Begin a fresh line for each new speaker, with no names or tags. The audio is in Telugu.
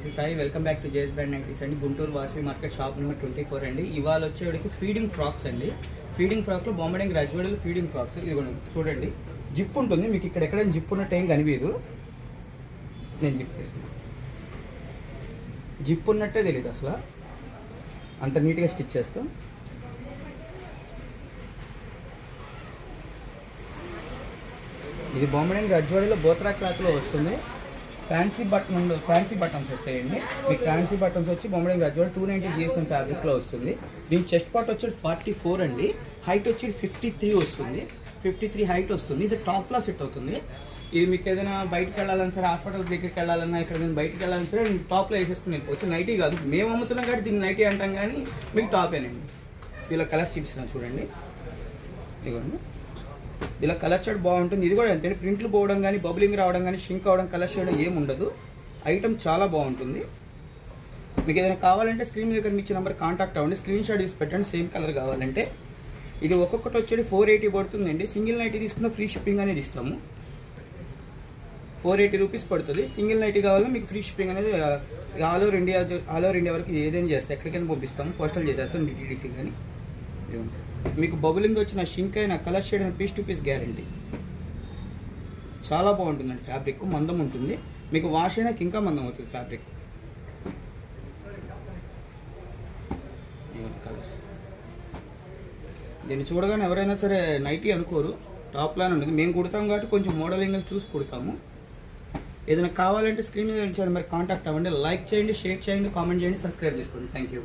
Sai welcome back to JS brand nighties అండి. Guntur Vasavi market shop number 24 అండి. ఇవాళ వచ్చేవాడికి ఫీడింగ్ ఫ్రాక్స్ అండి. ఫీడింగ్ ఫ్రాక్లో బొమ్మడింగ్ గ్రాడ్యుయేట్ ఫీడింగ్ ఫ్రాక్స్. ఇది చూడండి, జిప్ ఉంటుంది. మీకు ఇక్కడ ఎక్కడైనా జిప్ ఉన్నట్టు ఏం కనిపించదు. నేను జిప్ తీసుకున్నాను, జిప్ ఉన్నట్టే తెలియదు అసలు, అంత నీట్గా స్టిచ్ చేస్తాం. ఇది బొమ్మడింగ్ గ్రాడ్యుయేట్లో బోత్రా క్లాత్లో వస్తుంది. ఫ్యాన్సీ బటన్స్ వస్తాయండి. మీకు ఫ్యాన్సీ బటన్స్ వచ్చి బొమ్మడింగ్ గ్రాడ్యుయేట్ 290 GSM ఫ్యాబ్రిక్లో వస్తుంది. దీని చెస్ట్ పార్ట్ వచ్చి 44 అండి. హైట్ వచ్చి 53 వస్తుంది. 53 హైట్ వస్తుంది. ఇది టాప్లో సెట్ అవుతుంది. ఇది మీకు ఏదైనా బయటకు వెళ్ళాలని సరే, హాస్పిటల్ దగ్గరికి వెళ్ళాలన్నా, ఇక్కడ బయటకు వెళ్ళాలని సరే టాప్లో వేసేసుకుని వెళ్ళిపోవచ్చు. నైటీ కాదు, మేము అమ్ముతున్నాం కాబట్టి దీన్ని నైటీ అంటాం, కానీ మీకు టాపేనండి. ఇలా కలర్స్ చూపిస్తున్నాను చూడండి. ఇదిగోండి, ఇలా కలర్ షేడ్ బాగుంటుంది. ఇది కూడా అంతే, ప్రింట్లు పోవడం కానీ, బబులింగ్ రావడం కానీ, షింక్ అవడం, కలర్ షేడ్ ఏమి ఉండదు. ఐటమ్ చాలా బాగుంటుంది. మీకు ఏదైనా కావాలంటే స్క్రీన్ దగ్గర మీ నెంబర్ కాంటాక్ట్ అవ్వండి. స్క్రీన్ షాట్ తీసి పెట్టండి సేమ్ కలర్ కావాలంటే. ఇది ఒక్కొక్కటి వచ్చేది 480 పడుతుందండి. సింగిల్ నైటీ తీసుకున్న ఫ్రీ షిప్పింగ్ అనేది ఇస్తాము. 480 రూపీస్ పడుతుంది. సింగిల్ నైటీ కావాలన్నా మీకు ఫ్రీ షిప్పింగ్ అనేది ఆల్ ఓవర్ ఇండియా వరకు ఏదైనా చేస్తే ఎక్కడికైనా పంపిస్తాము. పోస్టల్ చేసేస్తాం, డిటీడీసీ కానీ. మీకు బబులింగ్ వచ్చిన, షింక్ అయిన, కలర్ షేడ్ అయిన పీస్ టు పీస్ గ్యారంటీ. చాలా బాగుంటుందండి. ఫ్యాబ్రిక్ మందం ఉంటుంది. మీకు వాష్ అయినాక ఇంకా మందం అవుతుంది ఫ్యాబ్రిక్. కలర్స్ దీన్ని చూడగానే ఎవరైనా సరే నైటీ అనుకోరు, టాప్ లానే ఉంటుంది. మేము కుడతాం కాబట్టి కొంచెం మోడలింగ్ చూసి కుడతాము. ఏదైనా కావాలంటే స్క్రీన్ మీద మరి కాంటాక్ట్ అవ్వండి. లైక్ చేయండి, షేర్ చేయండి, కామెంట్ చేయండి, సబ్స్క్రైబ్ చేసుకోండి. Thank you.